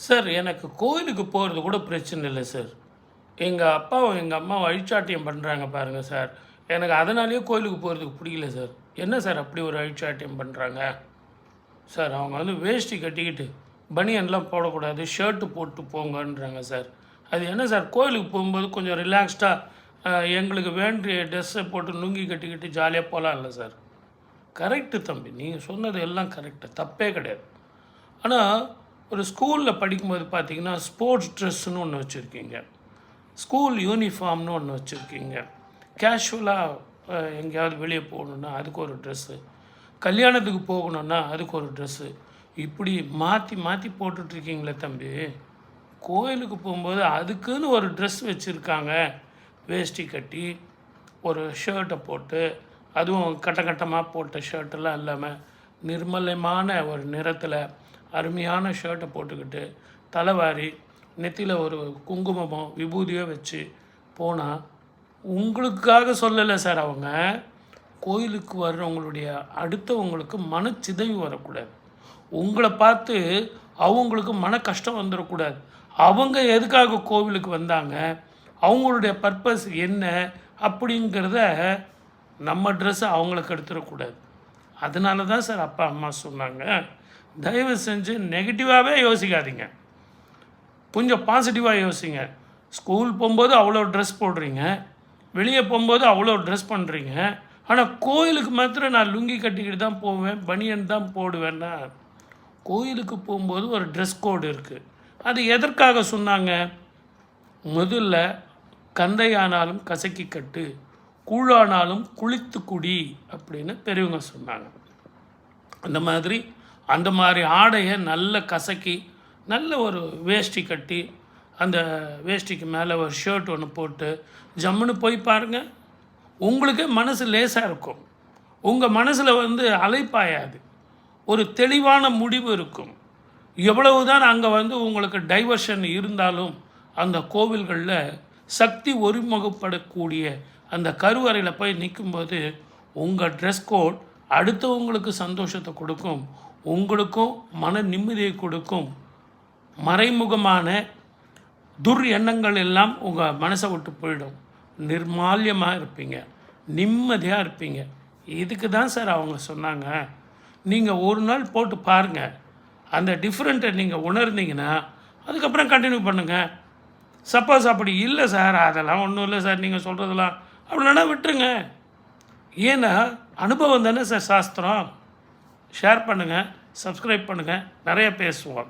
Sir எனக்கு கோயிலுக்கு போகிறது கூட பிரச்சனை இல்லை சார். எங்கள் அப்பாவும் எங்கள் அம்மாவும் அழிச்சாட்டியம் பண்ணுறாங்க பாருங்கள் சார். எனக்கு அதனாலேயே கோயிலுக்கு போகிறதுக்கு பிடிக்கல சார். என்ன சார் அப்படி ஒரு அழிச்சாட்டியம் பண்ணுறாங்க சார்? அவங்க வந்து வேஷ்டி கட்டிக்கிட்டு பனியன்லாம் போடக்கூடாது, ஷர்ட்டு போட்டு போங்கன்றாங்க சார். அது என்ன சார், கோயிலுக்கு போகும்போது கொஞ்சம் ரிலாக்ஸ்டாக எங்களுக்கு வேண்டிய ட்ரெஸ்ஸை போட்டு லுங்கி கட்டிக்கிட்டு ஜாலியாக போகலாம் இல்லை சார்? கரெக்டு தம்பி, நீங்கள் சொன்னது எல்லாம் கரெக்டு, தப்பே கிடையாது. ஆனால் ஒரு ஸ்கூலில் படிக்கும்போது பார்த்தீங்கன்னா ஸ்போர்ட்ஸ் ட்ரெஸ்ஸுன்னு ஒன்று வச்சுருக்கீங்க, ஸ்கூல் யூனிஃபார்ம்னு ஒன்று வச்சுருக்கீங்க, கேஷுவலாக எங்கேயாவது வெளியே போகணுன்னா அதுக்கு ஒரு ட்ரெஸ்ஸு, கல்யாணத்துக்கு போகணுன்னா அதுக்கு ஒரு ட்ரெஸ்ஸு, இப்படி மாற்றி மாற்றி போட்டுட்ருக்கீங்களே தம்பி. கோயிலுக்கு போகும்போது அதுக்குன்னு ஒரு ட்ரெஸ் வச்சுருக்காங்க, வேஷ்டி கட்டி ஒரு ஷர்ட்டை போட்டு, அதுவும் கட்டமாக போட்ட ஷர்ட்டெல்லாம் இல்லாமல் நிர்மலமான ஒரு நிறத்தில் அருமையான ஷர்ட்டை போட்டுக்கிட்டு தலைவாரி நெத்தியில் ஒரு குங்குமமோ விபூதியோ வச்சு போனால் உங்களுக்காக சொல்லலை சார். அவங்க கோயிலுக்கு வர்றவங்களுடைய அடுத்தவங்களுக்கு மனச்சிதைவு வரக்கூடாது, உங்களை பார்த்து அவங்களுக்கு மன கஷ்டம் வந்துடக்கூடாது. அவங்க எதுக்காக கோவிலுக்கு வந்தாங்க, அவங்களுடைய பர்பஸ் என்ன அப்படிங்கிறத நம்ம ட்ரெஸ்ஸை அவங்களுக்கு எடுத்துடக்கூடாது. அதனால தான் சார் அப்பா அம்மா சொன்னாங்க, தயவு செஞ்சு நெகட்டிவாகவே யோசிக்காதீங்க, கொஞ்சம் பாசிட்டிவாக யோசிங்க. ஸ்கூல் போகும்போது அவ்வளோ ட்ரெஸ் போடுறீங்க, வெளியே போகும்போது அவ்வளோ ட்ரெஸ் பண்ணுறீங்க, ஆனால் கோயிலுக்கு மாத்திரம் நான் லுங்கி கட்டிக்கிட்டு தான் போவேன், பனியன் தான் போடுவேன்னா, கோயிலுக்கு போகும்போது ஒரு ட்ரெஸ் கோடு இருக்குது. அது எதற்காக சொன்னாங்க? முதல்ல கந்தையானாலும் கசக்கி கட்டு, கூழானாலும் குளித்து குடி அப்படின்னு பெரியவங்க சொன்னாங்க. அந்த மாதிரி ஆடையை நல்ல கசக்கி நல்ல ஒரு வேஷ்டி கட்டி அந்த வேஷ்டிக்கு மேலே ஒரு ஷர்ட் ஒன்று போட்டு ஜம்முன்னு போய் பாருங்கள், உங்களுக்கே மனசு லேசாக இருக்கும், உங்கள் மனசில் வந்து அலைப்பாயாது, ஒரு தெளிவான முடிவு இருக்கும். எவ்வளவு தான் அங்கே வந்து உங்களுக்கு டைவர்ஷன் இருந்தாலும் அந்த கோவில்களில் சக்தி ஒருமுகப்படக்கூடிய அந்த கருவறையில் போய் நிற்கும்போது உங்கள் ட்ரெஸ் கோட் அடுத்தவங்களுக்கு சந்தோஷத்தை கொடுக்கும், உங்களுக்கும் மன நிம்மதியை கொடுக்கும். மறைமுகமான எண்ணங்கள் எல்லாம் உங்கள் மனசை விட்டு போயிடும், நிர்மால்யமாக இருப்பீங்க, நிம்மதியாக இருப்பீங்க. இதுக்கு தான் சார் அவங்க சொன்னாங்க. நீங்கள் ஒரு நாள் போட்டு பாருங்கள், அந்த டிஃப்ரெண்ட்டை நீங்கள் உணர்ந்தீங்கன்னா அதுக்கப்புறம் கண்டினியூ பண்ணுங்கள். சப்போஸ் அப்படி இல்லை சார், அதெல்லாம் ஒன்றும் இல்லை சார் நீங்கள் சொல்கிறதெல்லாம் அப்படின்னா விட்டுருங்க. ஏன்னா அனுபவம் தானே சார் சாஸ்திரம். ஷேர் பண்ணுங்கள், சப்ஸ்கிரைப் பண்ணுங்கள், நிறைய பேசுவோம்.